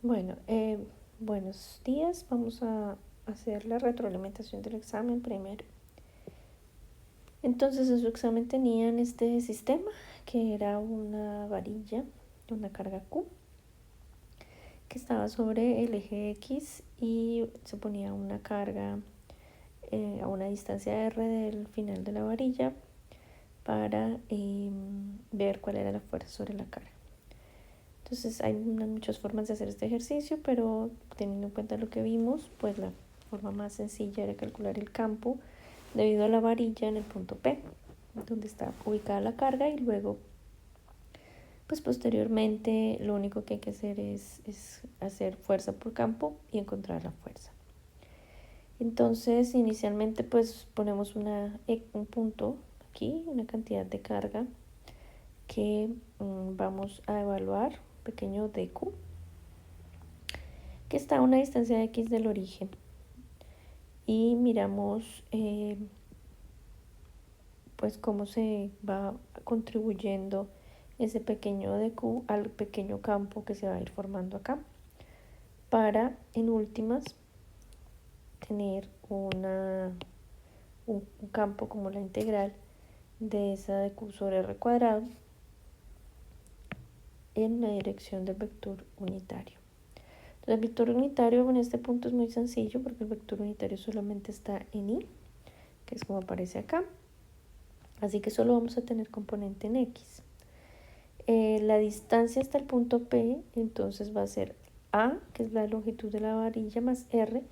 Bueno, buenos días. Vamos a hacer la retroalimentación del examen primero. Entonces, en su examen tenían este sistema, que era una varilla, una carga Q, que estaba sobre el eje X y se ponía una carga a una distancia R del final de la varilla para ver cuál era la fuerza sobre la carga. Entonces hay muchas formas de hacer este ejercicio, pero teniendo en cuenta lo que vimos, pues la forma más sencilla era calcular el campo debido a la varilla en el punto P, donde está ubicada la carga, y luego, pues posteriormente, lo único que hay que hacer es hacer fuerza por campo y encontrar la fuerza. Entonces, inicialmente, pues ponemos un punto aquí, una cantidad de carga que vamos a evaluar, pequeño dq, que está a una distancia de x del origen, y miramos pues cómo se va contribuyendo ese pequeño dq al pequeño campo que se va a ir formando acá, para en últimas tener un campo como la integral de esa dq sobre r cuadrado en la dirección del vector unitario. Entonces, el vector unitario en este punto es muy sencillo, porque el vector unitario solamente está en y, que es como aparece acá, así que solo vamos a tener componente en x. La distancia hasta el punto P, entonces va a ser a, que es la longitud de la varilla, más r,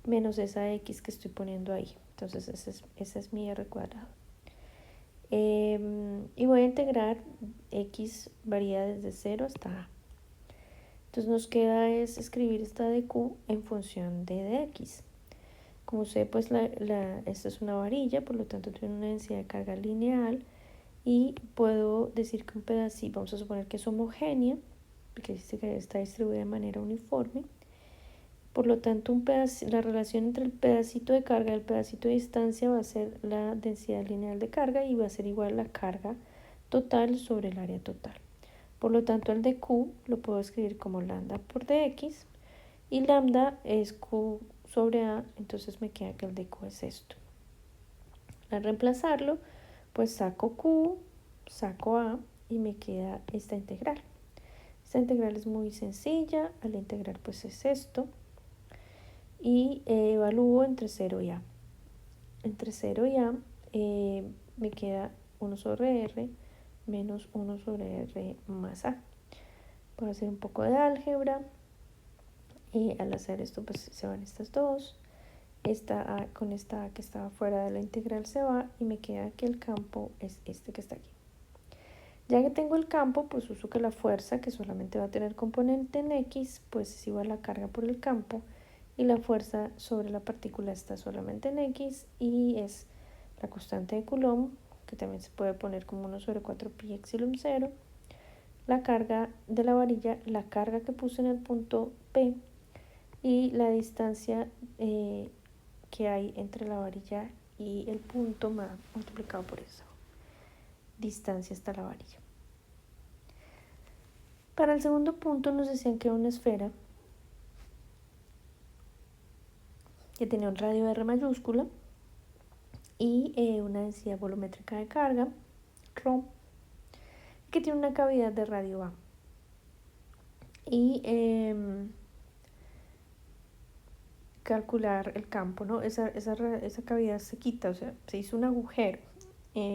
menos esa x que estoy poniendo ahí. Entonces ese es mi r cuadrado. Y voy a integrar x, varía desde 0 hasta a. Entonces nos queda es escribir esta dq en función de dx. Como sé, pues esta es una varilla, por lo tanto tiene una densidad de carga lineal, y puedo decir que un pedacito, vamos a suponer que es homogénea, porque dice que está distribuida de manera uniforme. Por lo tanto, la relación entre el pedacito de carga y el pedacito de distancia va a ser la densidad lineal de carga, y va a ser igual a la carga total sobre el área total. Por lo tanto, el dq lo puedo escribir como lambda por dx, y lambda es q sobre a, entonces me queda que el dq es esto. Al reemplazarlo, pues saco q, saco a, y me queda esta integral. Esta integral es muy sencilla. Al integrar, pues es esto, y evalúo entre 0 y a. Entre 0 y a me queda 1 sobre r menos 1 sobre r más a. Puedo hacer un poco de álgebra, y al hacer esto, pues se van estas dos. Esta a con esta a que estaba fuera de la integral se va, y me queda que el campo es este que está aquí. Ya que tengo el campo, pues uso que la fuerza, que solamente va a tener componente en x, pues es igual a la carga por el campo, y la fuerza sobre la partícula está solamente en x, y es la constante de Coulomb, que también se puede poner como 1 sobre 4 pi epsilon 0, la carga de la varilla, la carga que puse en el punto P, y la distancia que hay entre la varilla y el punto multiplicado por esa distancia hasta la varilla. Para el segundo punto nos decían que era una esfera que tenía un radio R mayúscula y una densidad volumétrica de carga, ρ, que tiene una cavidad de radio A. Y calcular el campo, ¿no? Esa cavidad se quita, o sea, se hizo un agujero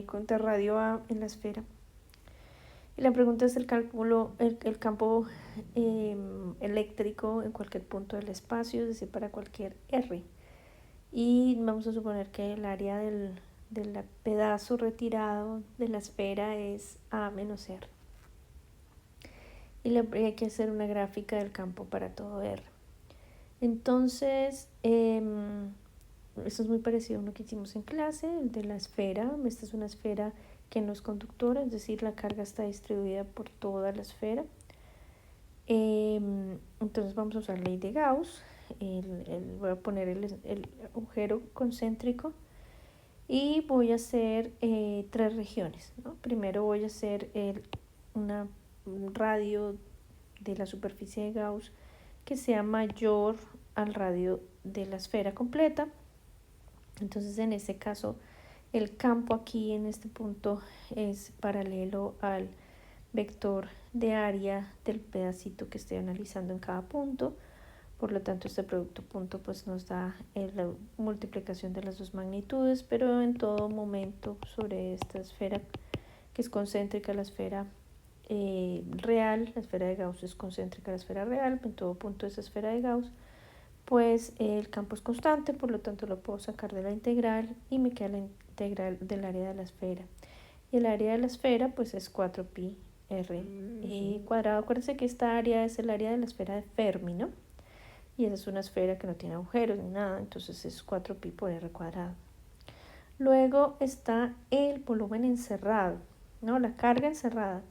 con radio A en la esfera. Y la pregunta es el cálculo, el campo eléctrico en cualquier punto del espacio, es decir, para cualquier R. Y vamos a suponer que el área del pedazo retirado de la esfera es A menos R. Y hay que hacer una gráfica del campo para todo R. Entonces, esto es muy parecido a lo que hicimos en clase, el de la esfera. Esta es una esfera que no es conductora, es decir, la carga está distribuida por toda la esfera. Entonces vamos a usar ley de Gauss. Voy a poner el agujero concéntrico, y voy a hacer 3 regiones, ¿no? Primero voy a hacer un radio de la superficie de Gauss que sea mayor al radio de la esfera completa. Entonces en este caso el campo aquí en este punto es paralelo al vector de área del pedacito que estoy analizando en cada punto. Por lo tanto, este producto punto pues nos da la multiplicación de las dos magnitudes, pero en todo momento sobre esta esfera que es concéntrica, la esfera real, la esfera de Gauss es concéntrica a la esfera real, en todo punto de esa esfera de Gauss, pues el campo es constante, por lo tanto lo puedo sacar de la integral y me queda la integral del área de la esfera. Y el área de la esfera pues es 4pi r cuadrado. Acuérdense que esta área es el área de la esfera de Fermi, ¿no? Y esa es una esfera que no tiene agujeros ni nada, entonces es 4pi por r cuadrado. Luego está el volumen encerrado, ¿no? La carga encerrada.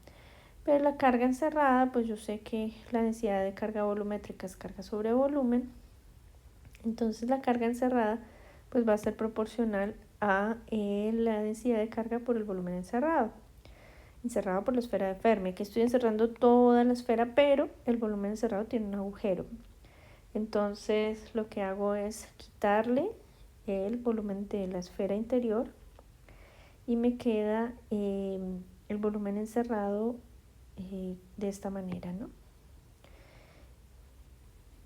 Pero la carga encerrada, pues yo sé que la densidad de carga volumétrica es carga sobre volumen. Entonces la carga encerrada pues va a ser proporcional a la densidad de carga por el volumen encerrado por la esfera de Fermi. Aquí estoy encerrando toda la esfera, pero el volumen encerrado tiene un agujero. Entonces lo que hago es quitarle el volumen de la esfera interior y me queda el volumen encerrado de esta manera, ¿no?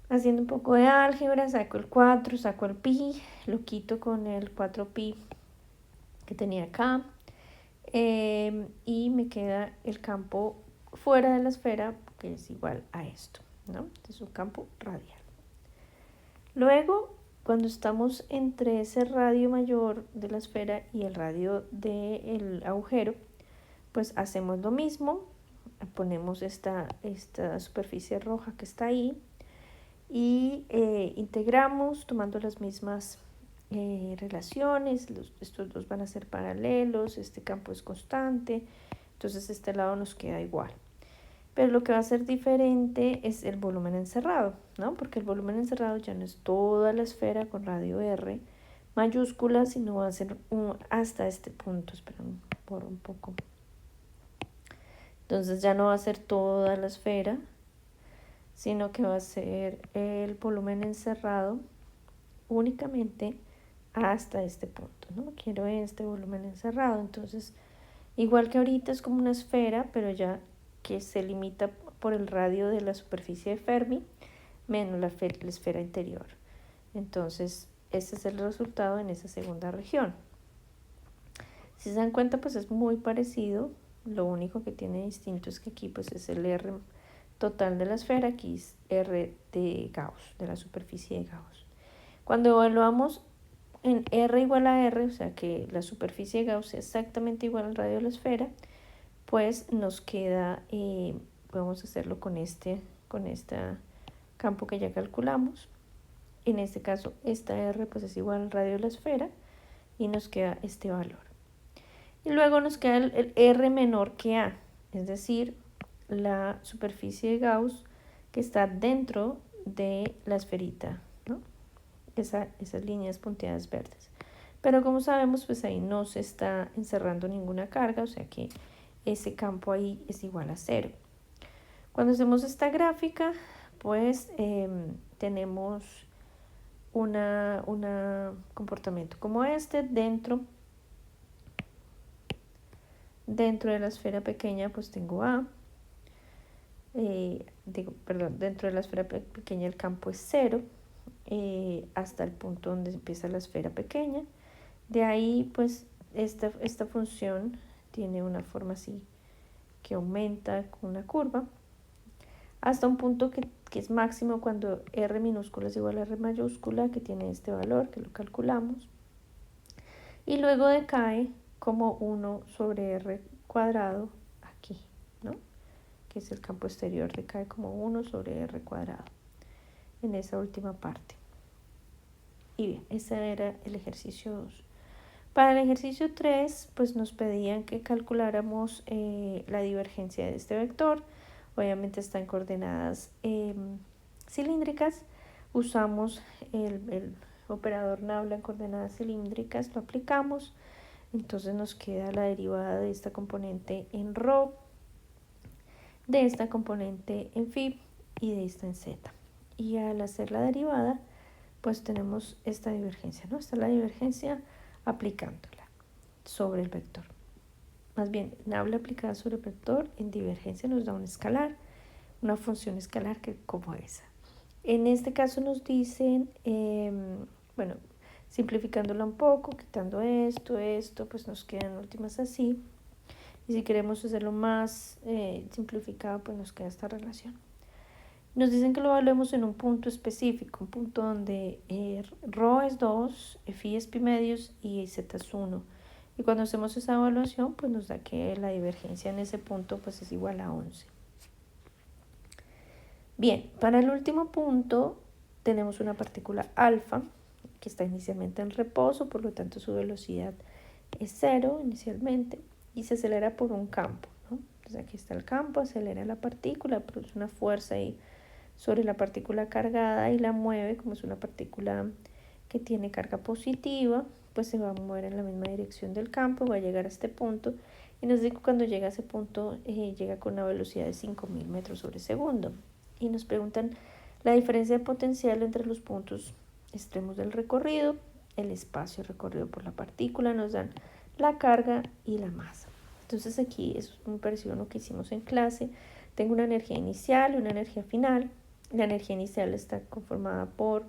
Haciendo un poco de álgebra, saco el 4, saco el pi, lo quito con el 4pi que tenía acá y me queda el campo fuera de la esfera que es igual a esto, ¿no? Es un campo radial. Luego, cuando estamos entre ese radio mayor de la esfera y el radio del agujero, pues hacemos lo mismo, ponemos esta superficie roja que está ahí y integramos tomando las mismas relaciones, estos dos van a ser paralelos, este campo es constante, entonces este lado nos queda igual. Pero lo que va a ser diferente es el volumen encerrado, ¿no? Porque el volumen encerrado ya no es toda la esfera con radio R mayúscula, sino va a ser hasta este punto, esperen por un poco. Entonces ya no va a ser toda la esfera, sino que va a ser el volumen encerrado únicamente hasta este punto, ¿no? Quiero este volumen encerrado, entonces igual que ahorita es como una esfera, pero ya que se limita por el radio de la superficie de Fermi menos la esfera interior. Entonces ese es el resultado en esa segunda región. Si se dan cuenta, pues es muy parecido, lo único que tiene distinto es que aquí pues es el R total de la esfera, aquí es R de Gauss, de la superficie de Gauss. Cuando evaluamos en R igual a R, o sea que la superficie de Gauss es exactamente igual al radio de la esfera, pues nos queda, podemos hacerlo con este campo que ya calculamos. En este caso, esta R pues es igual al radio de la esfera y nos queda este valor. Y luego nos queda el R menor que A, es decir, la superficie de Gauss que está dentro de la esferita, ¿no? Esas líneas punteadas verdes. Pero como sabemos, pues ahí no se está encerrando ninguna carga, o sea que ese campo ahí es igual a 0. Cuando hacemos esta gráfica, pues tenemos un comportamiento como este dentro de la esfera pequeña, pues tengo A. Dentro de la esfera pequeña el campo es 0 hasta el punto donde empieza la esfera pequeña. De ahí, pues, esta función tiene una forma así que aumenta con una curva hasta un punto que es máximo cuando R minúscula es igual a R mayúscula, que tiene este valor, que lo calculamos. Y luego decae como 1 sobre R cuadrado aquí, ¿no? Que es el campo exterior, decae como 1 sobre R cuadrado en esa última parte. Y bien, ese era el ejercicio 2. Para el ejercicio 3, pues nos pedían que calculáramos la divergencia de este vector. Obviamente está en coordenadas cilíndricas. Usamos el operador nabla en coordenadas cilíndricas, lo aplicamos. Entonces nos queda la derivada de esta componente en ρ, de esta componente en φ y de esta en z. y al hacer la derivada, pues tenemos esta divergencia, ¿no? Esta es la divergencia aplicándola sobre el vector. Más bien, nabla aplicada sobre el vector en divergencia nos da un escalar, una función escalar que como esa. En este caso nos dicen, bueno, simplificándola un poco, quitando esto, pues nos quedan últimas así. Y si queremos hacerlo más simplificado, pues nos queda esta relación. Nos dicen que lo evaluemos en un punto específico, un punto donde ρ es 2, phi es pi medios y z es 1. Y cuando hacemos esa evaluación, pues nos da que la divergencia en ese punto pues es igual a 11. Bien, para el último punto tenemos una partícula alfa que está inicialmente en reposo, por lo tanto su velocidad es 0 inicialmente y se acelera por un campo, ¿no? Entonces aquí está el campo, acelera la partícula, produce una fuerza ahí sobre la partícula cargada y la mueve, como es una partícula que tiene carga positiva, pues se va a mover en la misma dirección del campo, va a llegar a este punto y nos dice que cuando llega a ese punto llega con una velocidad de 5000 metros sobre segundo. Y nos preguntan la diferencia de potencial entre los puntos extremos del recorrido, el espacio recorrido por la partícula, nos dan la carga y la masa. Entonces aquí es muy parecido a lo que hicimos en clase. Tengo una energía inicial y una energía final. La energía inicial está conformada por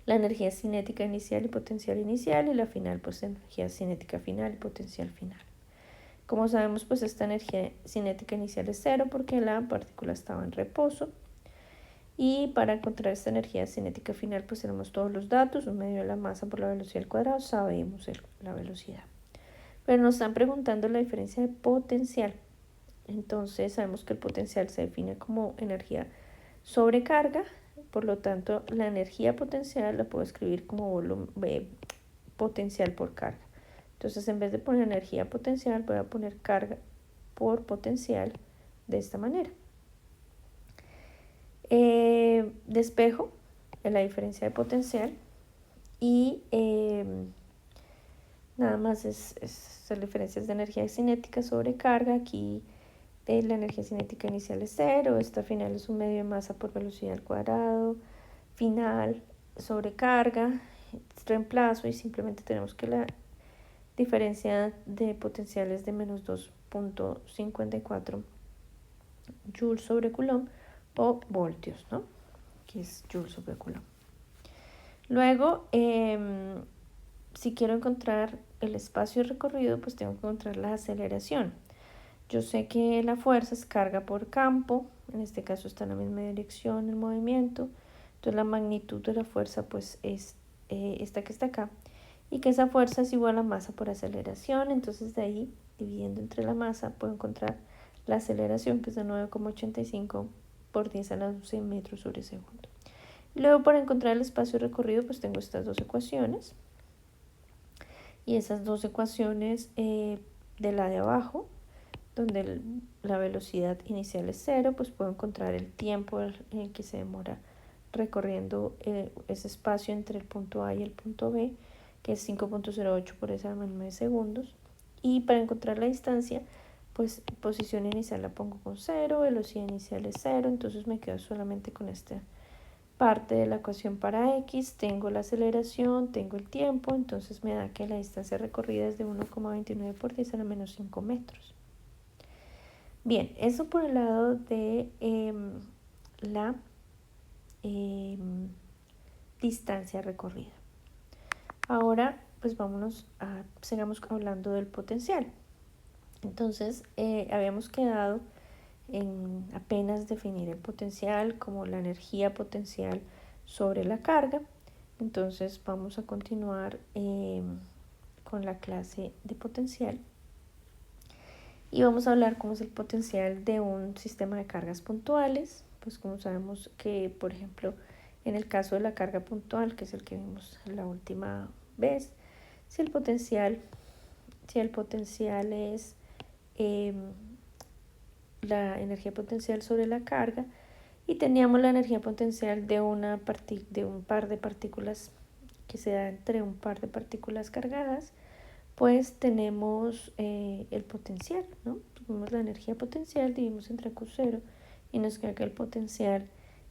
la energía cinética inicial y potencial inicial y la final pues energía cinética final y potencial final. Como sabemos pues esta energía cinética inicial es 0 porque la partícula estaba en reposo y para encontrar esta energía cinética final pues tenemos todos los datos, un medio de la masa por la velocidad al cuadrado, sabemos la velocidad. Pero nos están preguntando la diferencia de potencial. Entonces sabemos que el potencial se define como energía sobrecarga, por lo tanto la energía potencial la puedo escribir como volumen potencial por carga. Entonces en vez de poner energía potencial voy a poner carga por potencial de esta manera. Despejo la diferencia de potencial y nada más es las diferencias de energía cinética sobre carga. Aquí la energía cinética inicial es 0, esta final es un medio de masa por velocidad al cuadrado, final sobre carga, reemplazo y simplemente tenemos que la diferencia de potencial es de menos 2.54 joules sobre coulomb o voltios, ¿no? Que es joules sobre coulomb. Luego, si quiero encontrar el espacio recorrido, pues tengo que encontrar la aceleración. Yo sé que la fuerza es carga por campo, en este caso está en la misma dirección el movimiento, entonces la magnitud de la fuerza pues es esta que está acá, y que esa fuerza es igual a masa por aceleración, entonces de ahí, dividiendo entre la masa, puedo encontrar la aceleración, que es de 9,85 por 10 a la 12 metros sobre segundo. Luego, para encontrar el espacio recorrido, pues tengo estas dos ecuaciones, y esas dos ecuaciones de la de abajo, donde la velocidad inicial es 0, pues puedo encontrar el tiempo en el que se demora recorriendo ese espacio entre el punto A y el punto B, que es 5.08 por esa magnitud de segundos. Y para encontrar la distancia, pues posición inicial la pongo con 0, velocidad inicial es 0, entonces me quedo solamente con esta parte de la ecuación para X, tengo la aceleración, tengo el tiempo, entonces me da que la distancia recorrida es de 1,29 por 10 a la menos 5 metros. Bien, eso por el lado de la distancia recorrida. Ahora, pues sigamos hablando del potencial. Entonces, habíamos quedado en apenas definir el potencial como la energía potencial sobre la carga. Entonces, vamos a continuar con la clase de potencial. Y vamos a hablar cómo es el potencial de un sistema de cargas puntuales. Pues como sabemos que, por ejemplo, en el caso de la carga puntual, que es el que vimos la última vez, si el potencial es la energía potencial sobre la carga y teníamos la energía potencial de un par de partículas que se da entre un par de partículas cargadas, pues tenemos el potencial, ¿no? Tuvimos la energía potencial, dividimos entre Q0 y nos queda que el potencial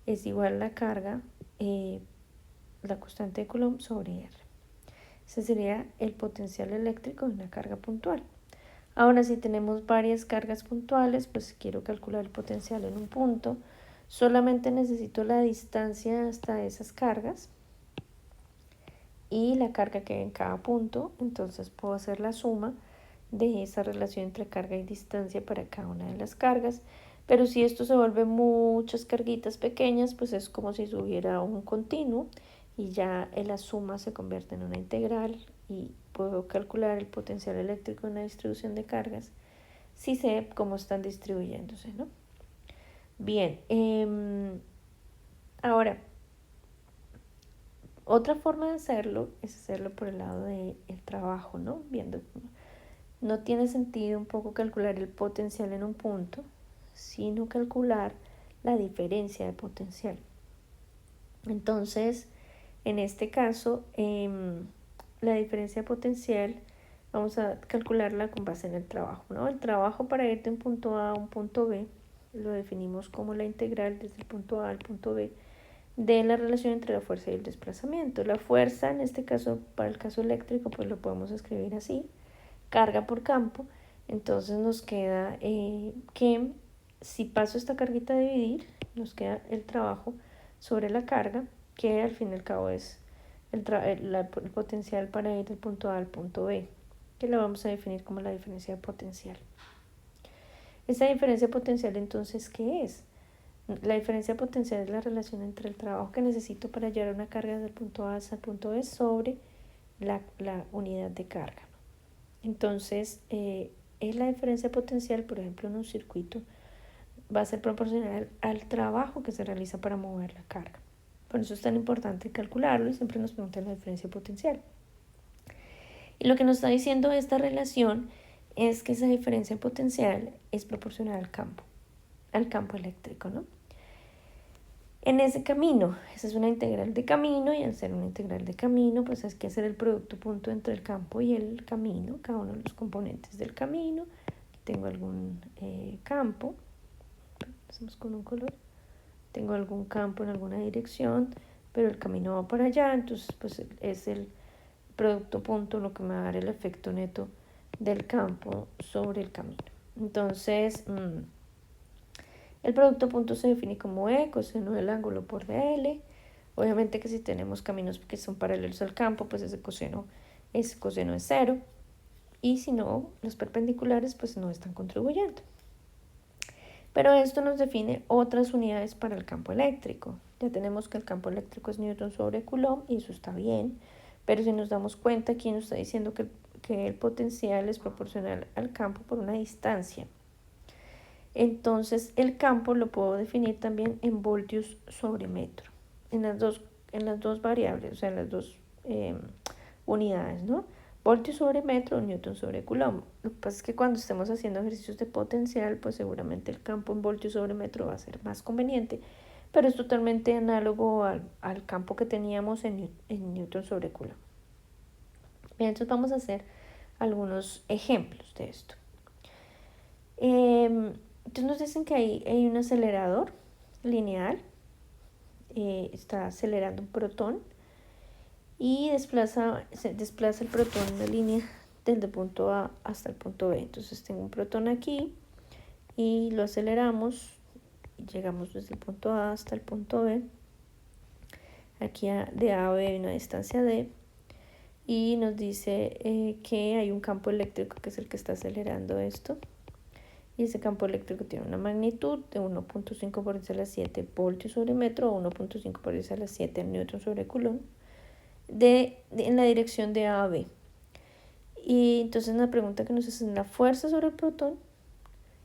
es igual a la carga, la constante de Coulomb sobre R. Ese sería el potencial eléctrico de una carga puntual. Ahora, si tenemos varias cargas puntuales, pues quiero calcular el potencial en un punto. Solamente necesito la distancia hasta esas cargas y la carga que hay en cada punto. Entonces puedo hacer la suma de esa relación entre carga y distancia para cada una de las cargas. Pero si esto se vuelve muchas carguitas pequeñas, pues es como si hubiera un continuo y ya la suma se convierte en una integral y puedo calcular el potencial eléctrico en una distribución de cargas si sé cómo están distribuyéndose, ¿no? Bien, ahora, otra forma de hacerlo es hacerlo por el lado del trabajo, ¿no? Viendo, no tiene sentido un poco calcular el potencial en un punto, sino calcular la diferencia de potencial. Entonces, en este caso, la diferencia de potencial vamos a calcularla con base en el trabajo, ¿no? El trabajo para ir de un punto A a un punto B lo definimos como la integral desde el punto A al punto B de la relación entre la fuerza y el desplazamiento. La fuerza, en este caso, para el caso eléctrico, pues lo podemos escribir así, carga por campo. Entonces nos queda que si paso esta carguita a dividir, nos queda el trabajo sobre la carga, que al fin y al cabo es el potencial para ir del punto A al punto B, que lo vamos a definir como la diferencia de potencial. Esa diferencia potencial, entonces, ¿qué es? La diferencia potencial es la relación entre el trabajo que necesito para llevar una carga del punto A hasta el punto B sobre la unidad de carga. Entonces, es la diferencia potencial, por ejemplo, en un circuito, va a ser proporcional al trabajo que se realiza para mover la carga. Por eso es tan importante calcularlo y siempre nos preguntan la diferencia potencial. Y lo que nos está diciendo esta relación es que esa diferencia potencial es proporcional al campo eléctrico, ¿no? En ese camino, esa es una integral de camino y al ser una integral de camino, pues hay que hacer el producto punto entre el campo y el camino, cada uno de los componentes del camino. Aquí tengo algún campo, hacemos con un color, tengo algún campo en alguna dirección, pero el camino va para allá, entonces pues es el producto punto lo que me va a dar el efecto neto del campo sobre el camino. Entonces, el producto punto se define como E, coseno del ángulo por dl. Obviamente que si tenemos caminos que son paralelos al campo, pues ese coseno es 0. Y si no, los perpendiculares pues no están contribuyendo. Pero esto nos define otras unidades para el campo eléctrico. Ya tenemos que el campo eléctrico es Newton sobre Coulomb y eso está bien. Pero si nos damos cuenta, aquí nos está diciendo que el potencial es proporcional al campo por una distancia. Entonces el campo lo puedo definir también en voltios sobre metro, en las dos variables, o sea, en las dos unidades, ¿no? Voltios sobre metro o newton sobre coulomb. Lo que pasa es que cuando estemos haciendo ejercicios de potencial, pues seguramente el campo en voltios sobre metro va a ser más conveniente, pero es totalmente análogo al campo que teníamos en newton sobre coulomb. Bien, entonces vamos a hacer algunos ejemplos de esto. Entonces nos dicen que hay un acelerador lineal, está acelerando un protón y se desplaza el protón en la línea desde el punto A hasta el punto B. Entonces tengo un protón aquí y lo aceleramos y llegamos desde el punto A hasta el punto B. Aquí de A a B hay una distancia D y nos dice que hay un campo eléctrico que es el que está acelerando esto. Y ese campo eléctrico tiene una magnitud de 1.5 por 10 a la 7 voltios sobre metro o 1.5 por 10 a la 7 newton sobre coulomb en la dirección de A a B. Y entonces la pregunta que nos hacen la fuerza sobre el protón,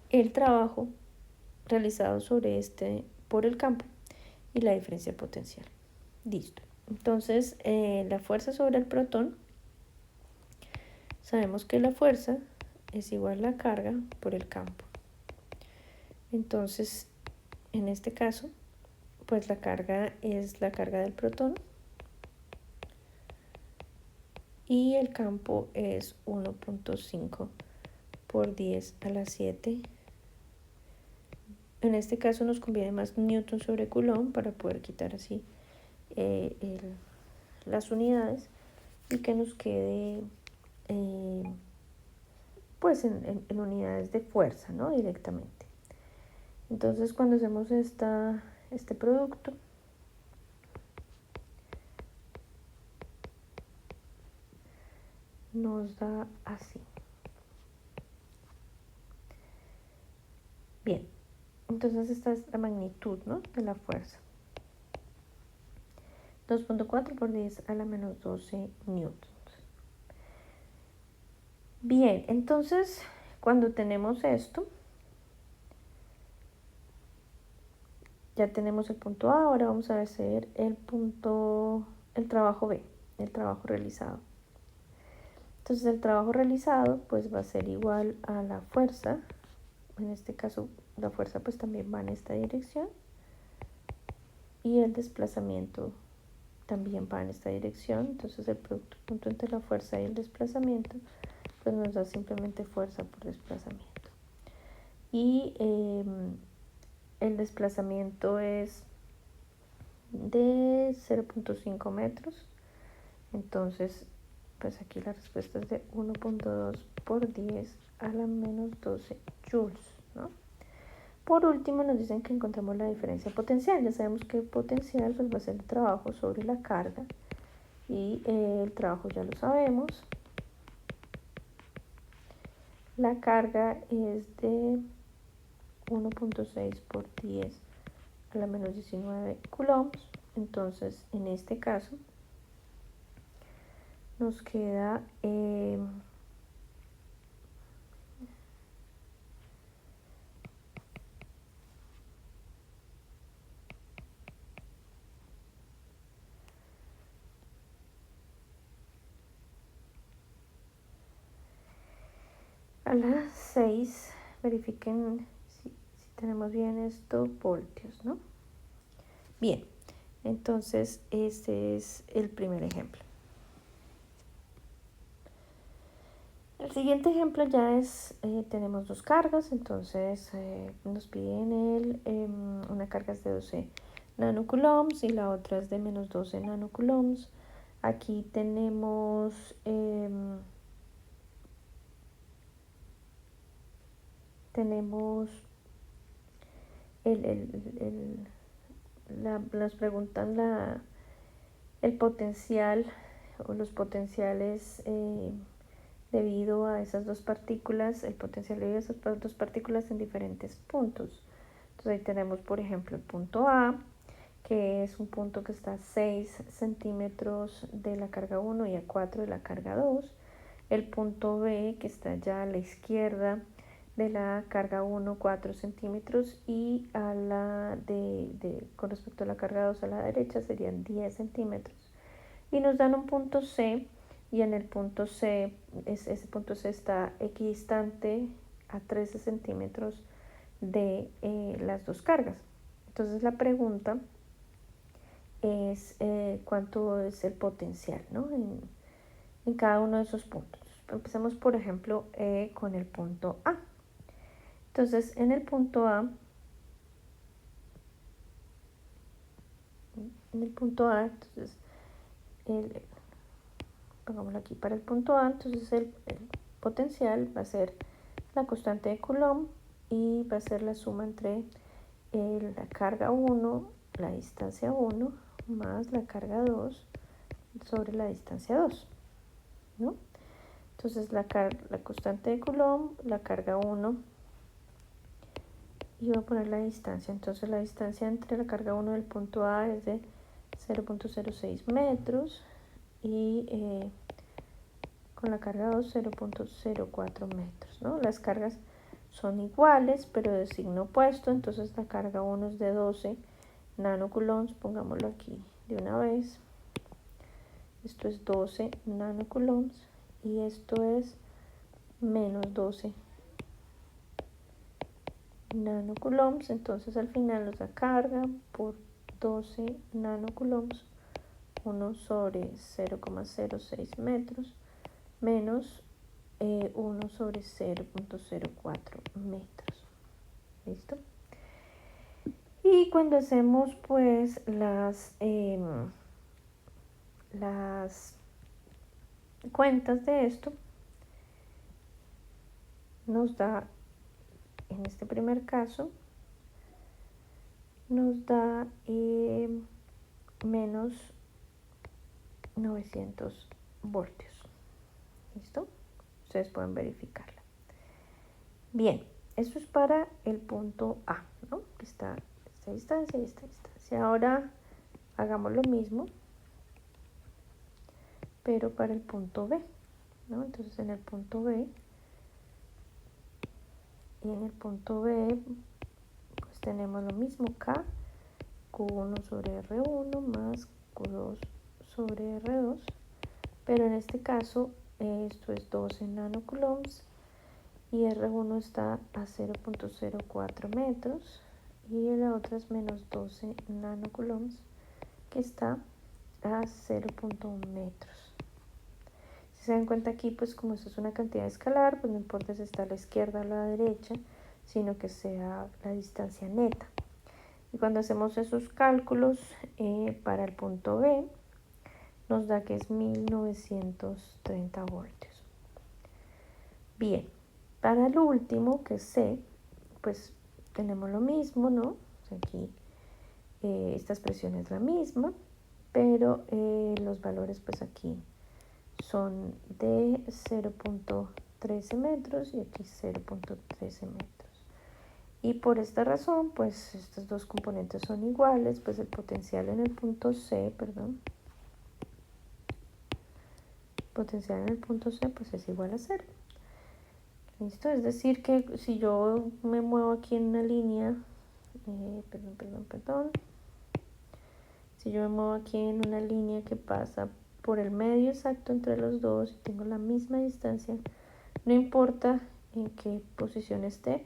el trabajo realizado sobre por el campo y la diferencia potencial. Listo. Entonces la fuerza sobre el protón, sabemos que la fuerza es igual a la carga por el campo. Entonces, en este caso, pues la carga es la carga del protón y el campo es 1.5 por 10 a la 7 En este caso nos conviene más Newton sobre Coulomb para poder quitar así las unidades y que nos quede pues en unidades de fuerza, ¿no? Directamente. Entonces cuando hacemos este producto, nos da así. Bien, entonces esta es la magnitud, ¿no?, de la fuerza. 2.4 por 10 a la menos 12 newtons. Bien, entonces cuando tenemos esto, ya tenemos el punto A, ahora vamos a hacer el trabajo B, el trabajo realizado. Entonces el trabajo realizado pues va a ser igual a la fuerza. En este caso la fuerza pues también va en esta dirección y el desplazamiento también va en esta dirección. Entonces el producto punto entre la fuerza y el desplazamiento pues nos da simplemente fuerza por desplazamiento. Y el desplazamiento es de 0.5 metros. Entonces pues aquí la respuesta es de 1.2 por 10 a la menos 12 joules, ¿no? Por último nos dicen que encontramos la diferencia potencial. Ya sabemos que el potencial pues va a ser el trabajo sobre la carga y el trabajo ya lo sabemos. La carga es de 1.6 por 10 a la menos 19 coulombs. Entonces en este caso nos queda a las 6, verifiquen si tenemos bien esto, voltios, ¿no? Bien, entonces este es el primer ejemplo. El siguiente ejemplo ya es, tenemos dos cargas, entonces nos piden una carga es de 12 nanocoulombs y la otra es de menos 12 nanocoulombs. Aquí tenemos nos preguntan el potencial o los potenciales debido a esas dos partículas, el potencial debido a esas dos partículas en diferentes puntos. Entonces ahí tenemos, por ejemplo, el punto A, que es un punto que está a 6 centímetros de la carga 1 y a 4 de la carga 2. El punto B, que está ya a la izquierda de la carga 1, 4 centímetros, y a con respecto a la carga 2 a la derecha serían 10 centímetros. Y nos dan un punto C, y en el punto C, ese punto C está equidistante a 13 centímetros de las dos cargas. Entonces la pregunta es cuánto es el potencial, ¿no?, en cada uno de esos puntos. Empecemos, por ejemplo, con el punto A. Entonces, en el punto A, entonces, pongámoslo aquí para el punto A, entonces el potencial va a ser la constante de Coulomb y va a ser la suma entre la carga 1, la distancia 1, más la carga 2 sobre la distancia 2, ¿no? Entonces la constante de Coulomb, la carga 1, y voy a poner la distancia. Entonces la distancia entre la carga 1 del punto A es de 0.06 metros y con la carga 2 0.04 metros, ¿no? Las cargas son iguales pero de signo opuesto, entonces la carga 1 es de 12 nanocoulombs, pongámoslo aquí de una vez. Esto es 12 nanocoulombs y esto es menos 12 nanocoulombs. Entonces al final nos da carga por 12 nanocoulombs, 1 sobre 0,06 metros menos 1 sobre 0.04 metros. ¿Listo? Y cuando hacemos pues las cuentas de esto, nos da, en este primer caso, nos da menos 900 voltios. ¿Listo? Ustedes pueden verificarla. Bien, esto es para el punto A, ¿no? Que está esta distancia y esta distancia. Ahora hagamos lo mismo, pero para el punto B, ¿no? Entonces en el punto B y en el punto B pues tenemos lo mismo, K, Q1 sobre R1 más Q2 sobre R2, pero en este caso esto es 12 nanocoulombs y R1 está a 0.04 metros y la otra es menos 12 nanocoulombs que está a 0.1 metros. Si se dan cuenta aquí, pues como esto es una cantidad escalar, pues no importa si está a la izquierda o a la derecha, sino que sea la distancia neta. Y cuando hacemos esos cálculos para el punto B, nos da que es 1930 voltios. Bien, para el último, que es C, pues tenemos lo mismo, ¿no? Aquí esta expresión es la misma, pero los valores pues aquí son de 0.13 metros y aquí 0.13 metros. Y por esta razón, pues estos dos componentes son iguales, pues el potencial en el punto C, potencial en el punto C pues es igual a 0. ¿Listo? Es decir que si yo me muevo aquí en una línea, si yo me muevo aquí en una línea que pasa por el medio exacto entre los dos y tengo la misma distancia, no importa en qué posición esté,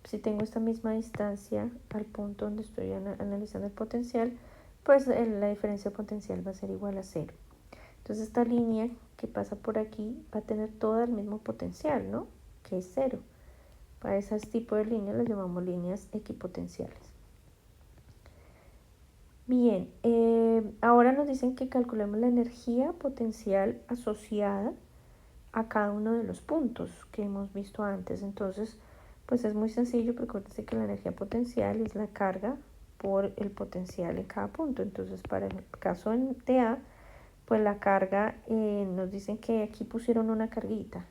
si tengo esta misma distancia al punto donde estoy analizando el potencial, pues la diferencia potencial va a ser igual a 0. Entonces esta línea que pasa por aquí va a tener todo el mismo potencial, ¿no? Que es 0. Para ese tipo de líneas las llamamos líneas equipotenciales. Bien, ahora nos dicen que calculemos la energía potencial asociada a cada uno de los puntos que hemos visto antes. Entonces, pues es muy sencillo, porque acuérdense que la energía potencial es la carga por el potencial en cada punto. Entonces, para el caso de A, pues la carga, nos dicen que aquí pusieron una carguita,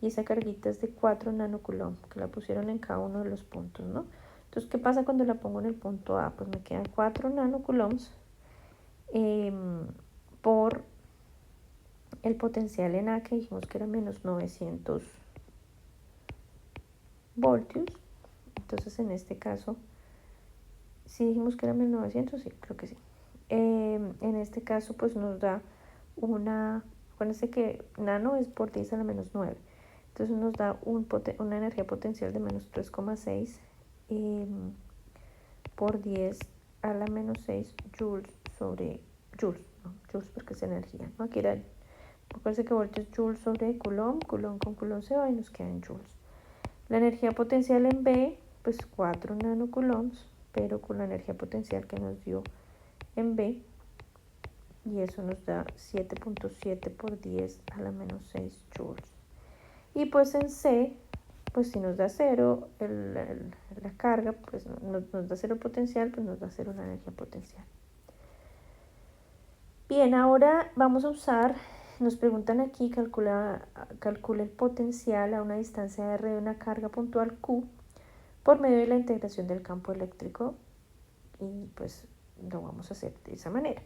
y esa carguita es de 4 nanocoulombs, que la pusieron en cada uno de los puntos, ¿no? Entonces, ¿qué pasa cuando la pongo en el punto A? Pues me quedan 4 nanocoulombs por el potencial en A, que dijimos que era menos 900 voltios. Entonces, en este caso, si dijimos que era menos 900, sí, creo que sí. En este caso, pues nos da acuérdense que nano es por 10 a la menos 9. Entonces nos da una energía potencial de menos 3,6 por 10 a la menos 6 joules sobre joules, ¿no? Joules porque es energía, ¿no? Aquí era, acuérdense que voltios es joules sobre coulomb, coulomb con coulomb se va y nos queda en joules. La energía potencial en B, pues 4 nanocoulombs, pero con la energía potencial que nos dio en B, y eso nos da 7.7 por 10 a la menos 6 joules. Y pues en C, pues si nos da 0 la carga, pues nos da 0 potencial, pues nos da 0 la energía potencial. Bien, ahora vamos a usar, nos preguntan aquí, calcula el potencial a una distancia R de una carga puntual Q por medio de la integración del campo eléctrico, y pues lo vamos a hacer de esa manera.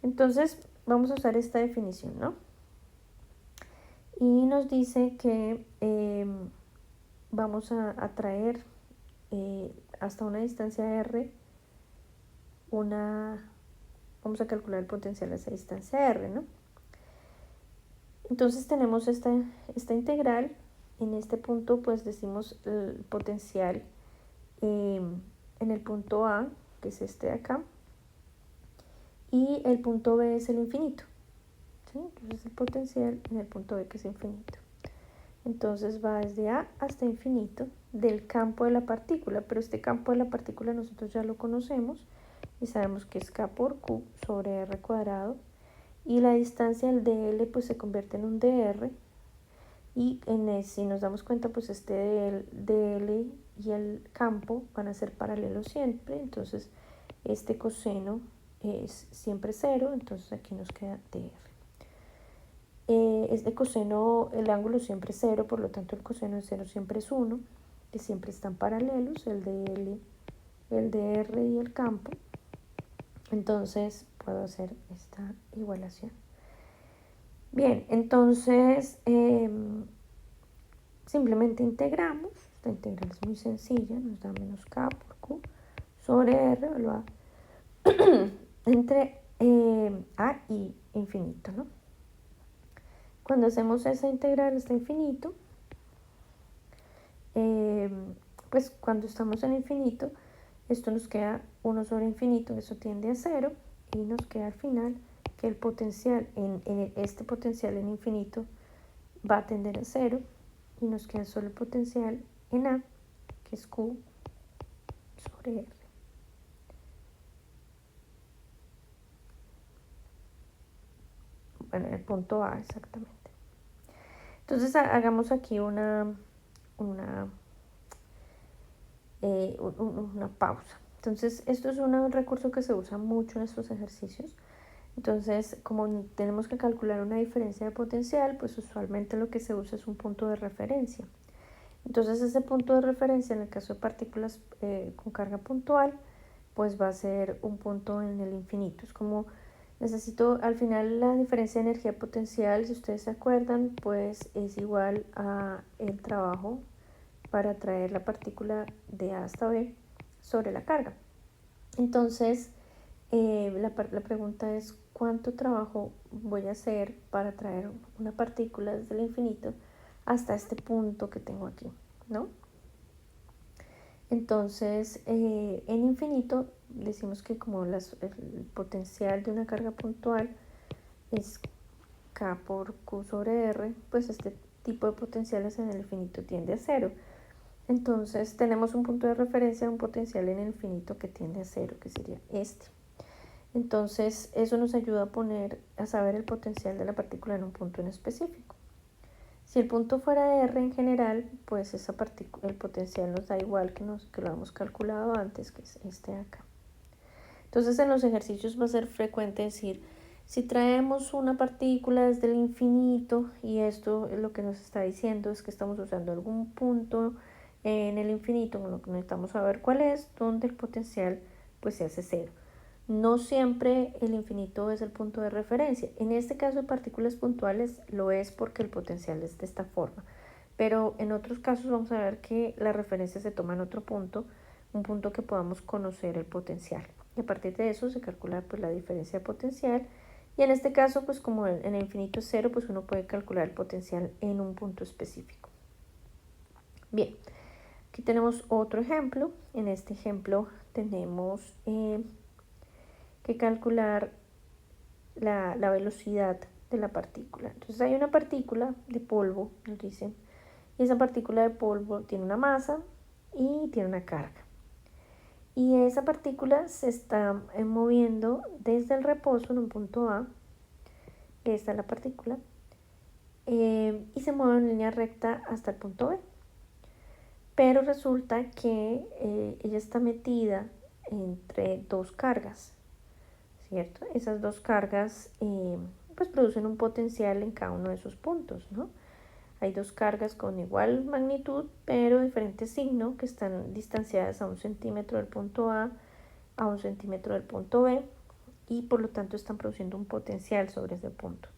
Entonces vamos a usar esta definición, ¿no? Y nos dice que vamos a traer hasta una distancia R, vamos a calcular el potencial a esa distancia R, ¿no? Entonces tenemos esta integral. En este punto pues decimos el potencial en el punto A, que es este de acá, y el punto B es el infinito, ¿sí? Entonces el potencial en el punto B, que es infinito. Entonces va desde A hasta infinito del campo de la partícula, pero este campo de la partícula nosotros ya lo conocemos y sabemos que es K por Q sobre R cuadrado, y la distancia del dl pues se convierte en un dr, y si nos damos cuenta pues este dl y el campo van a ser paralelos siempre, entonces este coseno es siempre 0, entonces aquí nos queda dr. Este coseno, el ángulo siempre es 0, por lo tanto el coseno de 0 siempre es 1, que siempre están paralelos, el dl, el dr y el campo. Entonces puedo hacer esta igualación. Bien, entonces simplemente integramos. Esta integral es muy sencilla, nos da menos k por q sobre r evaluado entre a y infinito, ¿no? Cuando hacemos esa integral hasta infinito, pues cuando estamos en infinito, esto nos queda 1 sobre infinito, eso tiende a 0, y nos queda al final que el potencial, este potencial en infinito va a tender a 0, y nos queda solo el potencial en A, que es Q sobre R. Bueno, el punto A exactamente. Entonces hagamos aquí una pausa. Entonces esto es un recurso que se usa mucho en estos ejercicios. Entonces, como tenemos que calcular una diferencia de potencial, pues usualmente lo que se usa es un punto de referencia. Entonces ese punto de referencia en el caso de partículas con carga puntual, pues va a ser un punto en el infinito. Es como necesito, al final la diferencia de energía potencial, si ustedes se acuerdan, pues es igual a el trabajo para traer la partícula de A hasta B sobre la carga. Entonces, la pregunta es cuánto trabajo voy a hacer para traer una partícula desde el infinito hasta este punto que tengo aquí, ¿no? Entonces, en infinito decimos que como el potencial de una carga puntual es K por Q sobre R, pues este tipo de potenciales en el infinito tiende a 0. Entonces tenemos un punto de referencia de un potencial en el infinito que tiende a 0, que sería este. Entonces eso nos ayuda a saber el potencial de la partícula en un punto en específico. Si el punto fuera R en general, pues el potencial nos da igual que lo hemos calculado antes, que es este de acá. Entonces en los ejercicios va a ser frecuente decir, si traemos una partícula desde el infinito, y esto es lo que nos está diciendo es que estamos usando algún punto en el infinito, con lo que necesitamos saber cuál es, donde el potencial pues se hace 0. No siempre el infinito es el punto de referencia. En este caso de partículas puntuales lo es porque el potencial es de esta forma. Pero en otros casos vamos a ver que la referencia se toma en otro punto, un punto que podamos conocer el potencial. Y a partir de eso se calcula pues la diferencia de potencial. Y en este caso, pues como en el infinito es 0, pues uno puede calcular el potencial en un punto específico. Bien, aquí tenemos otro ejemplo. En este ejemplo tenemos que calcular la velocidad de la partícula. Entonces hay una partícula de polvo, nos dicen, y esa partícula de polvo tiene una masa y tiene una carga. Y esa partícula se está moviendo desde el reposo en un punto A, esta es la partícula, y se mueve en línea recta hasta el punto B. Pero resulta que ella está metida entre dos cargas, ¿cierto? Esas dos cargas pues producen un potencial en cada uno de esos puntos, ¿no? Hay dos cargas con igual magnitud, pero diferente signo, que están distanciadas a 1 centímetro del punto A 1 centímetro del punto B, y por lo tanto están produciendo un potencial sobre ese punto.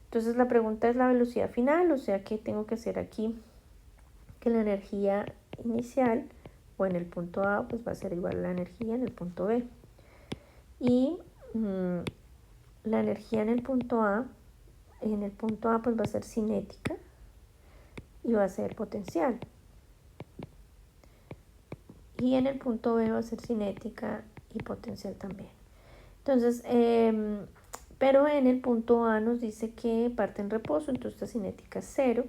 Entonces la pregunta es la velocidad final, o sea que tengo que hacer aquí que la energía inicial o en el punto A pues va a ser igual a la energía en el punto B. Y la energía en el punto A pues va a ser cinética y va a ser potencial. Y en el punto B va a ser cinética y potencial también. Entonces, pero en el punto A nos dice que parte en reposo, entonces esta cinética es 0.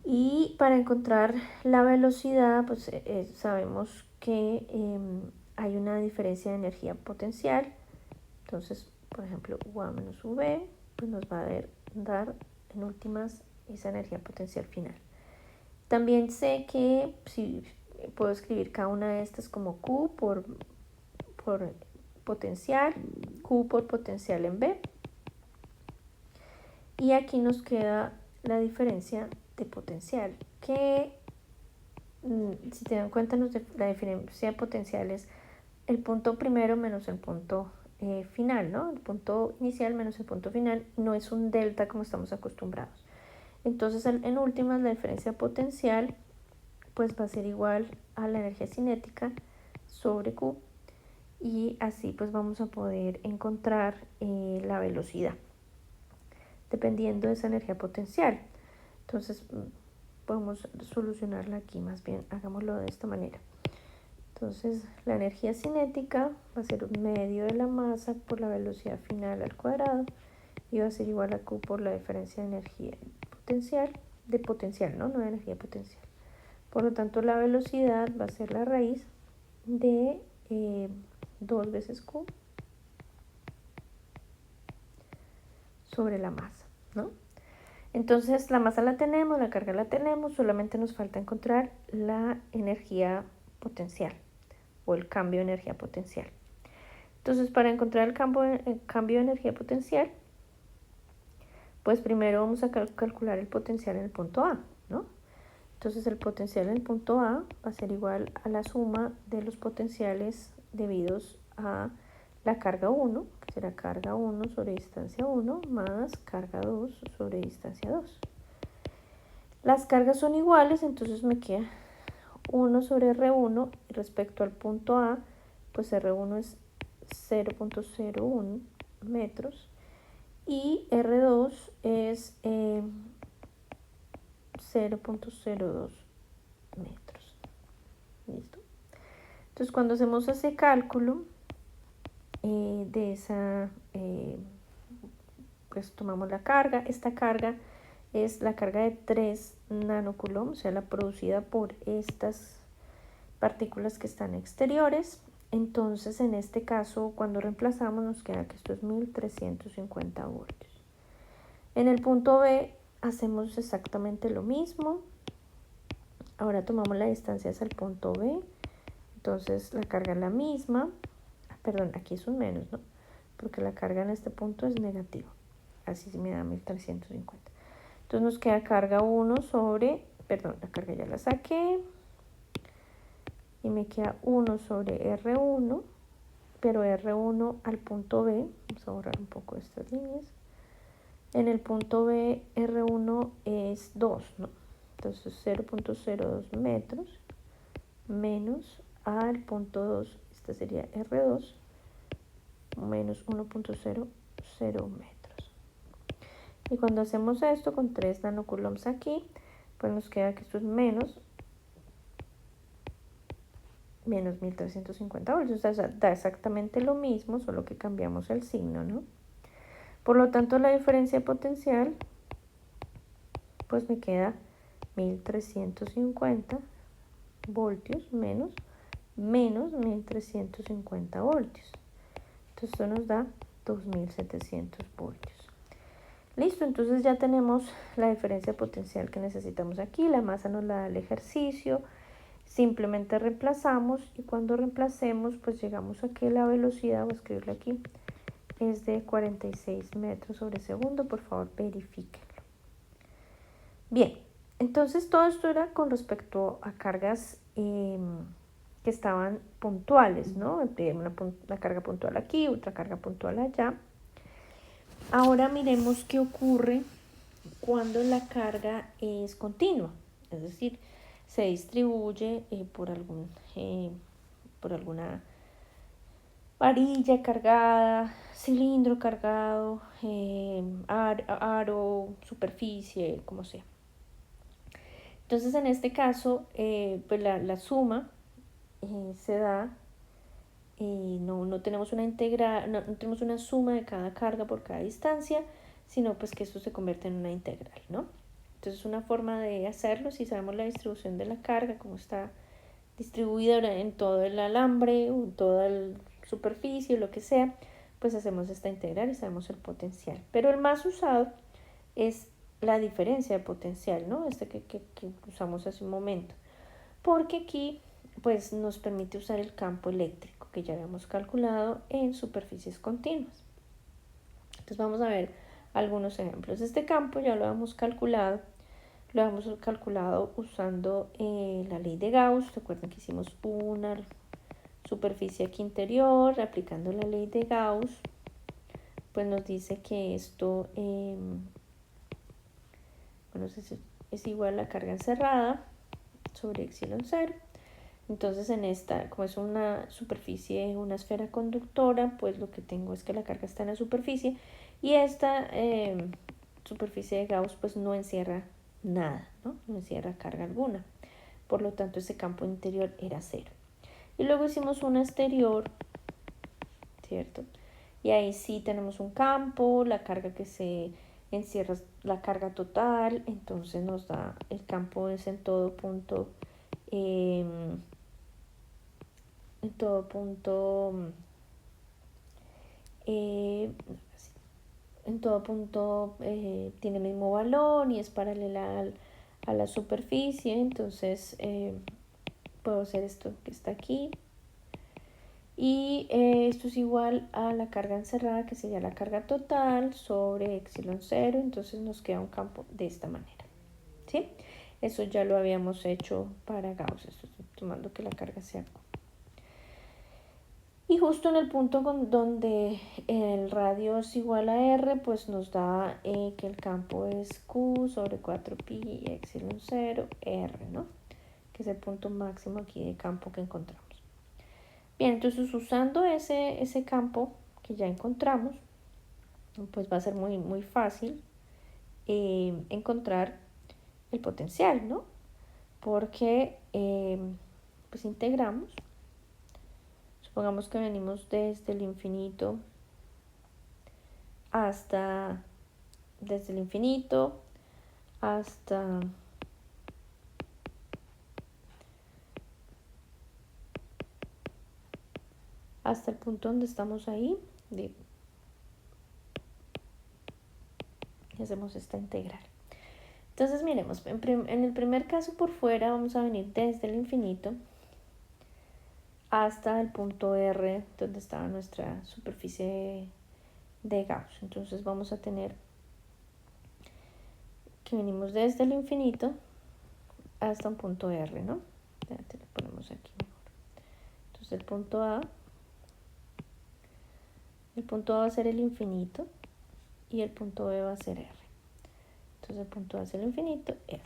Y para encontrar la velocidad, pues sabemos que hay una diferencia de energía potencial. Entonces, por ejemplo, U A menos UV, pues nos va a dar en últimas esa energía potencial final. También sé que si puedo escribir cada una de estas como Q por potencial, Q por potencial en B. Y aquí nos queda la diferencia de potencial, que si te dan cuenta la diferencia de potencial es el punto primero menos el punto final, ¿no? El punto inicial menos el punto final, no es un delta como estamos acostumbrados. Entonces, en últimas, la diferencia potencial pues va a ser igual a la energía cinética sobre Q, y así pues vamos a poder encontrar la velocidad dependiendo de esa energía potencial. Entonces podemos solucionarla aquí, más bien hagámoslo de esta manera. Entonces la energía cinética va a ser un medio de la masa por la velocidad final al cuadrado, y va a ser igual a Q por la diferencia de energía potencial, no de energía potencial. Por lo tanto, la velocidad va a ser la raíz de 2 veces Q sobre la masa, ¿no? Entonces, la masa la tenemos, la carga la tenemos, solamente nos falta encontrar la energía potencial o el cambio de energía potencial. Entonces, para encontrar el cambio de energía potencial, pues primero vamos a calcular el potencial en el punto A, ¿no? Entonces, el potencial en el punto A va a ser igual a la suma de los potenciales debidos a la carga 1, que será carga 1 sobre distancia 1, más carga 2 sobre distancia 2. Las cargas son iguales, entonces me queda 1 sobre R1, y respecto al punto A, pues R1 es 0.01 metros, y R2 es 0.02 metros. ¿Listo? Entonces, cuando hacemos ese cálculo de esa, pues tomamos la carga. Esta carga es la carga de 3 nanocoulombs, o sea, la producida por estas partículas que están exteriores. Entonces, en este caso, cuando reemplazamos, nos queda que esto es 1350 voltios. En el punto B hacemos exactamente lo mismo. Ahora tomamos la distancia hacia el punto B. Entonces, la carga es la misma. Perdón, aquí es un menos, ¿no? Porque la carga en este punto es negativa. Así me da 1350. Entonces nos queda carga 1 sobre, perdón, la carga ya la saqué. Y me queda 1 sobre R1, pero R1 al punto B, vamos a borrar un poco estas líneas. En el punto B, R1 es 2, ¿no? Entonces 0.02 metros menos al punto 2, esta sería R2, menos 1.00 metros. Y cuando hacemos esto con 3 nanocoulombs aquí, pues nos queda que esto es menos 1350 voltios. O sea, da exactamente lo mismo, solo que cambiamos el signo, ¿no? Por lo tanto, la diferencia de potencial, pues me queda 1350 voltios menos 1350 voltios. Entonces, esto nos da 2700 voltios. Listo, entonces ya tenemos la diferencia potencial que necesitamos aquí. La masa nos la da el ejercicio. Simplemente reemplazamos, y cuando reemplacemos, pues llegamos a que la velocidad, voy a escribirlo aquí, es de 46 metros sobre segundo. Por favor, verifíquenlo. Bien, entonces todo esto era con respecto a cargas que estaban puntuales, ¿no? Una carga puntual aquí, otra carga puntual allá. Ahora miremos qué ocurre cuando la carga es continua, es decir, se distribuye por alguna varilla cargada, cilindro cargado, aro, superficie, como sea. Entonces, en este caso, pues la suma se da, no tenemos no tenemos una suma de cada carga por cada distancia, sino pues que esto se convierte en una integral, ¿no? Entonces una forma de hacerlo, si sabemos la distribución de la carga, cómo está distribuida en todo el alambre, o en toda la superficie, lo que sea, pues hacemos esta integral y sabemos el potencial. Pero el más usado es la diferencia de potencial, ¿no? Que usamos hace un momento. Porque aquí pues nos permite usar el campo eléctrico que ya habíamos calculado en superficies continuas. Entonces vamos a ver algunos ejemplos. Este campo ya lo hemos calculado usando la ley de Gauss. Recuerden que hicimos una superficie aquí interior, aplicando la ley de Gauss, pues nos dice que esto bueno, es igual a la carga encerrada sobre epsilon 0. Entonces en esta, como es una superficie, una esfera conductora, pues lo que tengo es que la carga está en la superficie y esta superficie de Gauss pues no encierra nada, ¿no? No encierra carga alguna. Por lo tanto ese campo interior era 0. Y luego hicimos una exterior, ¿cierto? Y ahí sí tenemos un campo, la carga que se encierra es la carga total, entonces nos da, el campo es en todo punto en todo punto tiene el mismo valor y es paralela a la superficie, entonces puedo hacer esto que está aquí y esto es igual a la carga encerrada, que sería la carga total sobre epsilon 0, entonces nos queda un campo de esta manera, ¿sí? Eso ya lo habíamos hecho para Gauss, estoy tomando que la carga sea Q. Y justo en el punto donde el radio es igual a R, pues nos da que el campo es Q sobre 4pi epsilon 0 R, ¿no? Que es el punto máximo aquí de campo que encontramos. Bien, entonces usando ese campo que ya encontramos, pues va a ser muy fácil encontrar el potencial, ¿no? Porque pues integramos. Supongamos que venimos desde el infinito hasta el punto donde estamos ahí y hacemos esta integral. Entonces miremos, en el primer caso por fuera vamos a venir desde el infinito hasta el punto R donde estaba nuestra superficie de Gauss. Entonces vamos a tener que venimos desde el infinito hasta un punto R, ¿no? Ya te lo ponemos aquí mejor. Entonces el punto A va a ser el infinito y el punto B va a ser R. Entonces el punto A es el infinito, R.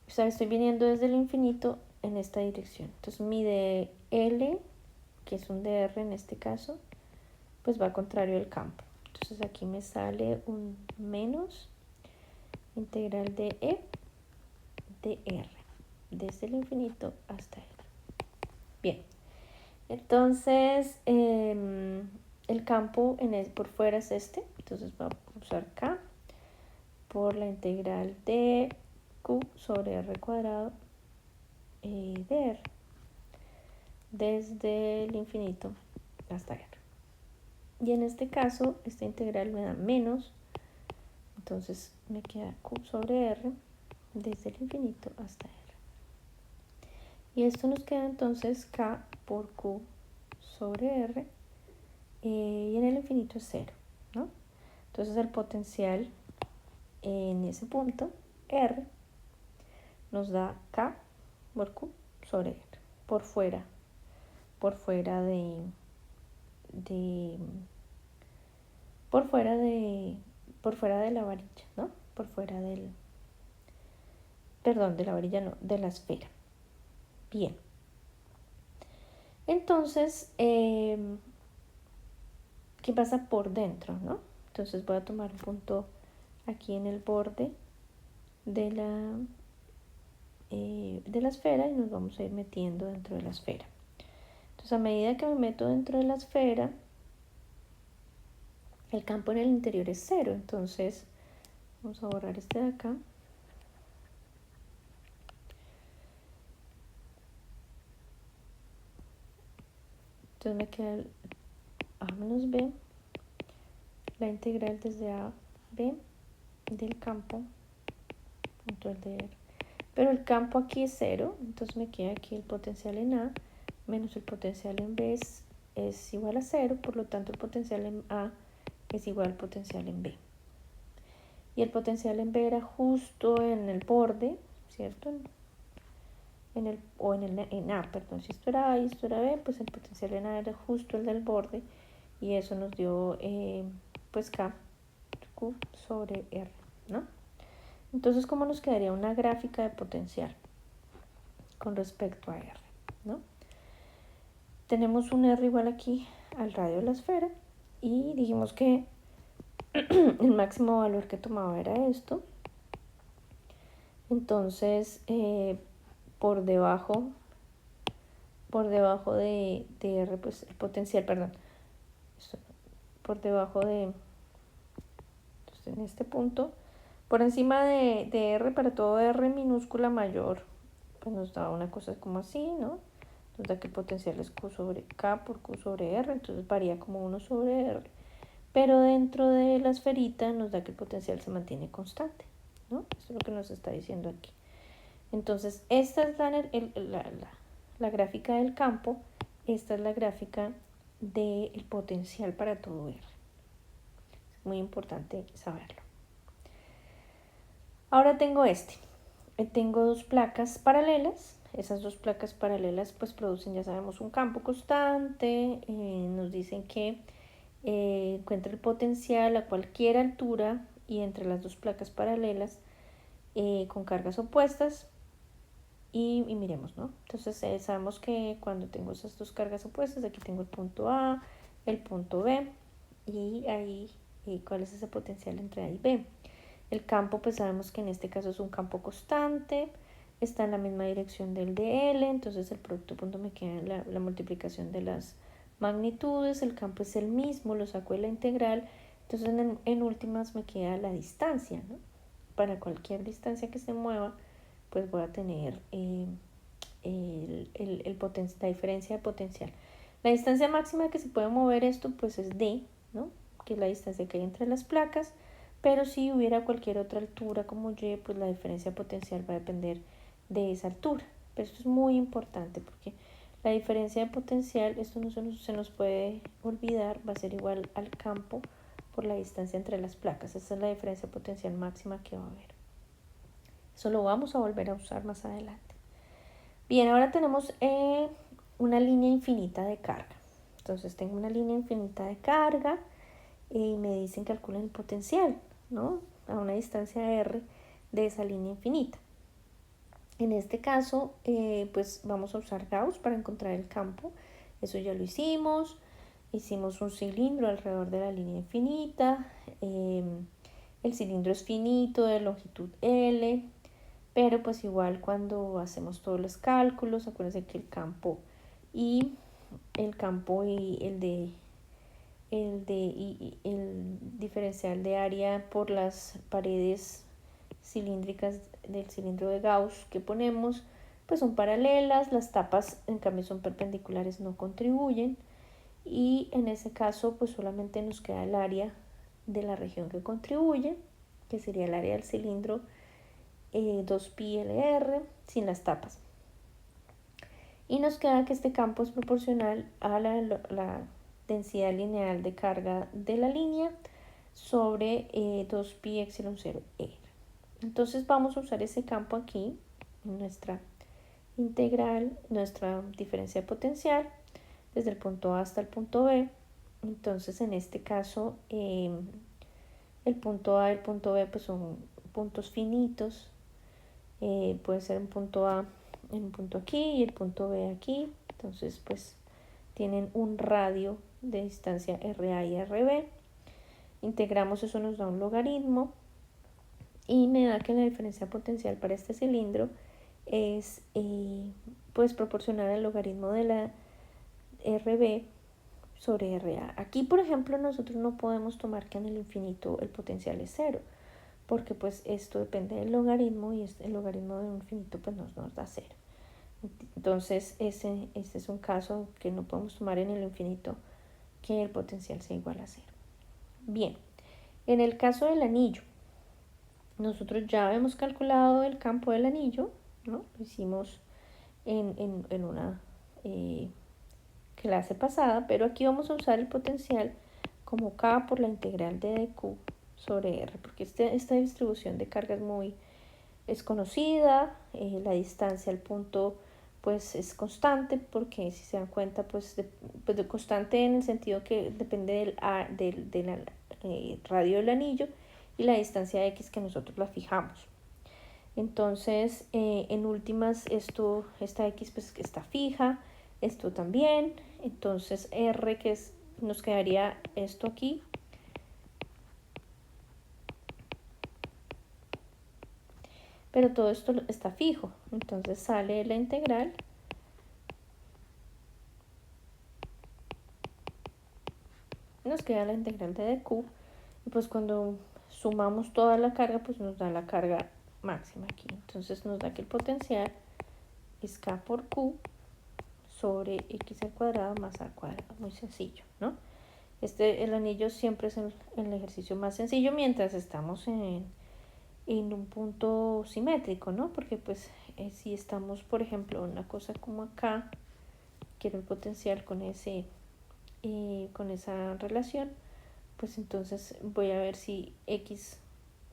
O sea, estoy viniendo desde el infinito en esta dirección. Entonces mi dl, que es un dr en este caso, pues va contrario al campo. Entonces aquí me sale un menos integral de E de R, desde el infinito hasta R. Bien, entonces el campo por fuera es este, entonces voy a usar K por la integral de Q sobre R cuadrado de R desde el infinito hasta R. Y en este caso, esta integral me da menos, entonces me queda Q sobre R desde el infinito hasta R. Y esto nos queda entonces K por Q sobre R y en el infinito es 0, ¿no? Entonces el potencial en ese punto, R, nos da K por Q sobre R, por fuera de la varilla, ¿no? Por fuera de la varilla no, de la esfera. Bien. Entonces, ¿qué pasa por dentro, no? Entonces voy a tomar un punto aquí en el borde de la esfera y nos vamos a ir metiendo dentro de la esfera. Entonces, a medida que me meto dentro de la esfera, el campo en el interior es 0, entonces Vamos a borrar este de acá. Entonces me queda el a menos b, la integral desde a b del campo punto el de r. Pero el campo aquí es 0, entonces me queda aquí el potencial en a menos el potencial en b es igual a 0, por lo tanto el potencial en a es igual al potencial en b. Y el potencial en b era justo en el borde, ¿cierto? En A, perdón, si esto era A y esto era B, pues el potencial en A era justo el del borde y eso nos dio pues K, Q sobre R, ¿no? Entonces, ¿cómo nos quedaría una gráfica de potencial con respecto a R, ¿no? Tenemos un R igual aquí al radio de la esfera y dijimos que el máximo valor que tomaba era esto. Entonces, por debajo de R, pues el potencial, perdón, por debajo de, entonces en este punto, por encima de R, para todo R minúscula mayor, pues nos da una cosa como así, ¿no? Nos da que el potencial es Q sobre K por Q sobre R, entonces varía como 1 sobre R. Pero dentro de la esferita nos da que el potencial se mantiene constante, ¿no? Eso es lo que nos está diciendo aquí. Entonces, esta es la gráfica del campo, esta es la gráfica del potencial para todo R. Es muy importante saberlo. Ahora tengo tengo dos placas paralelas. Esas dos placas paralelas pues producen, ya sabemos, un campo constante. Nos dicen que encuentra el potencial a cualquier altura y entre las dos placas paralelas con cargas opuestas. Y miremos, ¿no? Entonces sabemos que cuando tengo esas dos cargas opuestas, aquí tengo el punto A, el punto B, y ahí, ¿cuál es ese potencial entre A y B? El campo, pues sabemos que en este caso es un campo constante, está en la misma dirección del de L, entonces el producto punto me queda la multiplicación de las magnitudes, el campo es el mismo, lo saco de la integral, entonces en últimas me queda la distancia, ¿no? Para cualquier distancia que se mueva, pues voy a tener la diferencia de potencial. La distancia máxima que se puede mover esto pues es D, ¿no? Que es la distancia que hay entre las placas, pero si hubiera cualquier otra altura como Y, pues la diferencia potencial va a depender de esa altura. Pero esto es muy importante porque la diferencia de potencial, esto no se nos puede olvidar, va a ser igual al campo por la distancia entre las placas. Esa es la diferencia potencial máxima que va a haber. Eso lo vamos a volver a usar más adelante. Bien, ahora tenemos una línea infinita de carga. Entonces tengo una línea infinita de carga y me dicen calculen el potencial, ¿no? A una distancia R de esa línea infinita. En este caso, pues vamos a usar Gauss para encontrar el campo. Eso ya lo hicimos. Hicimos un cilindro alrededor de la línea infinita. El cilindro es finito, de longitud L. Pero pues igual cuando hacemos todos los cálculos, acuérdense que el campo y el diferencial de área por las paredes cilíndricas del cilindro de Gauss que ponemos, pues son paralelas, las tapas en cambio son perpendiculares, no contribuyen, y en ese caso pues solamente nos queda el área de la región que contribuye, que sería el área del cilindro 2pi LR sin las tapas. Y nos queda que este campo es proporcional a la densidad lineal de carga de la línea sobre 2pi epsilon 0 R. Entonces vamos a usar ese campo aquí en nuestra integral, nuestra diferencia de potencial desde el punto A hasta el punto B. Entonces en este caso el punto A y el punto B pues son puntos finitos. Puede ser un punto A en un punto aquí y el punto B aquí. Entonces pues tienen un radio de distancia RA y RB. Integramos, eso nos da un logaritmo y me da que la diferencia potencial para este cilindro es pues proporcional al logaritmo de la RB sobre RA. Aquí, por ejemplo, nosotros no podemos tomar que en el infinito el potencial es 0, porque pues esto depende del logaritmo y el logaritmo de un infinito pues nos da 0. Entonces este es un caso que no podemos tomar en el infinito que el potencial sea igual a 0. Bien, en el caso del anillo, nosotros ya hemos calculado el campo del anillo, ¿no? Lo hicimos en una clase pasada, pero aquí vamos a usar el potencial como K por la integral de dq sobre R, porque esta distribución de carga es conocida, la distancia al punto pues es constante, porque si se dan cuenta pues de constante en el sentido que depende del radio del anillo y la distancia x que nosotros la fijamos. Entonces en últimas esta x pues está fija, esto también, entonces R nos quedaría esto aquí, pero todo esto está fijo, entonces sale la integral nos queda la integral de dq y pues cuando sumamos toda la carga pues nos da la carga máxima aquí, entonces nos da que el potencial es K por Q sobre x al cuadrado más a cuadrado, muy sencillo, ¿no? El anillo siempre es el ejercicio más sencillo mientras estamos en un punto simétrico, ¿no? Porque pues si estamos, por ejemplo, una cosa como acá, quiero el potencial con con esa relación, pues entonces voy a ver si x,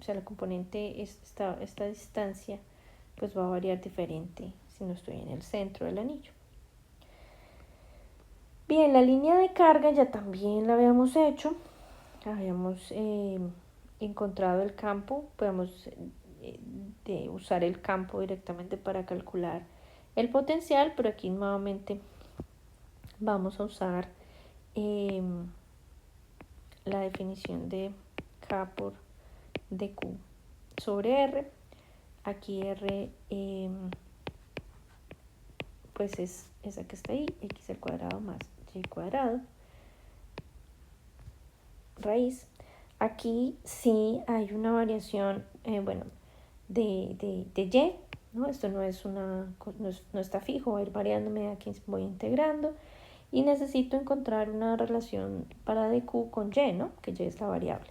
o sea, la componente, esta distancia, pues va a variar diferente si no estoy en el centro del anillo. Bien, la línea de carga ya también la habíamos hecho, habíamos encontrado el campo, podemos usar el campo directamente para calcular el potencial, pero aquí nuevamente vamos a usar la definición de K por dq sobre R. Aquí R pues es esa que está ahí, x al cuadrado más y cuadrado, raíz. Aquí sí hay una variación, bueno, de y, ¿no? Esto no está fijo, va a ir variando a medida que voy integrando. Y necesito encontrar una relación para dq con y, ¿no? Que y es la variable.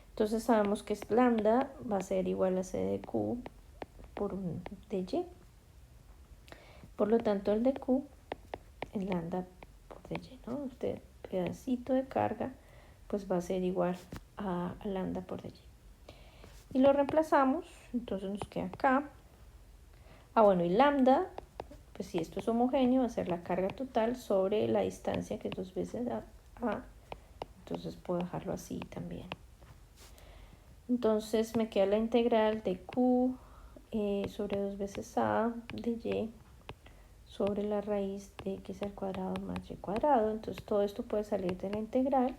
Entonces sabemos que lambda va a ser igual a c de q por un dy. Por lo tanto, el dq es lambda por dy, ¿no? Este pedacito de carga pues va a ser igual a lambda por dy. Y lo reemplazamos, entonces nos queda acá. Bueno, y lambda, pues si esto es homogéneo, va a ser la carga total sobre la distancia, que es 2 veces a. Entonces puedo dejarlo así también. Entonces me queda la integral de q sobre 2 veces a de y sobre la raíz de x al cuadrado más y cuadrado. Entonces todo esto puede salir de la integral.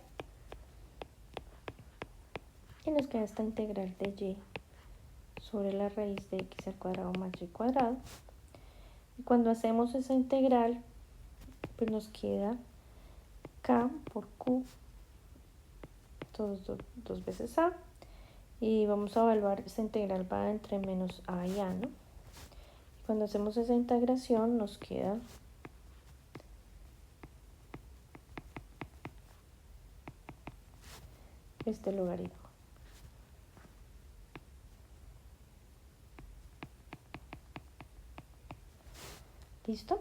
Y nos queda esta integral de y sobre la raíz de x al cuadrado más y cuadrado. Y cuando hacemos esa integral, pues nos queda k por q, todos 2 veces a. Y vamos a evaluar esta integral va entre menos a y a, ¿no? Y cuando hacemos esa integración nos queda este logaritmo. ¿Listo?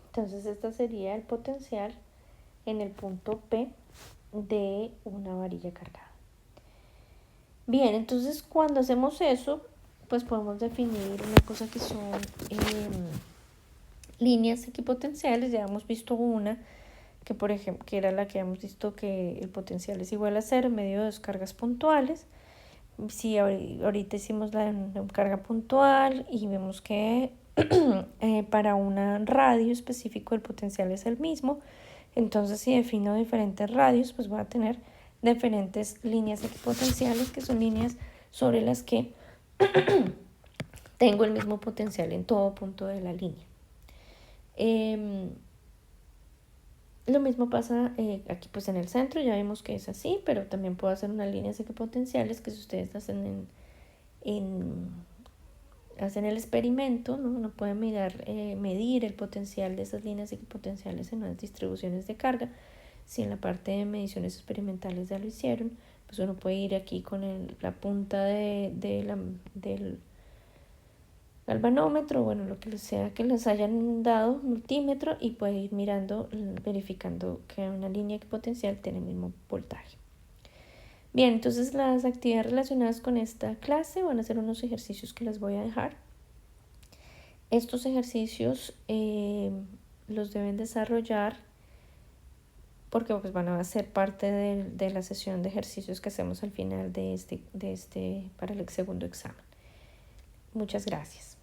Entonces este sería el potencial en el punto P de una varilla cargada. Bien, entonces cuando hacemos eso, pues podemos definir una cosa que son líneas equipotenciales. Ya hemos visto una que, por ejemplo, que era la que hemos visto que el potencial es igual a 0 en medio de descargas puntuales. Sí, ahorita hicimos la de carga puntual y vemos que para un radio específico el potencial es el mismo. Entonces, si defino diferentes radios, pues voy a tener diferentes líneas equipotenciales, que son líneas sobre las que tengo el mismo potencial en todo punto de la línea. Lo mismo pasa aquí pues en el centro, ya vimos que es así, pero también puedo hacer unas líneas equipotenciales que si ustedes hacen hacen el experimento, ¿no? Uno puede medir el potencial de esas líneas equipotenciales en unas distribuciones de carga. Si en la parte de mediciones experimentales ya lo hicieron, pues uno puede ir aquí con la punta del galvanómetro, bueno, lo que sea que les hayan dado, multímetro, y puede ir mirando, verificando que una línea equipotencial tiene el mismo voltaje. Bien, entonces las actividades relacionadas con esta clase van a ser unos ejercicios que les voy a dejar. Estos ejercicios los deben desarrollar porque pues, van a ser parte de la sesión de ejercicios que hacemos al final para el segundo examen. Muchas gracias.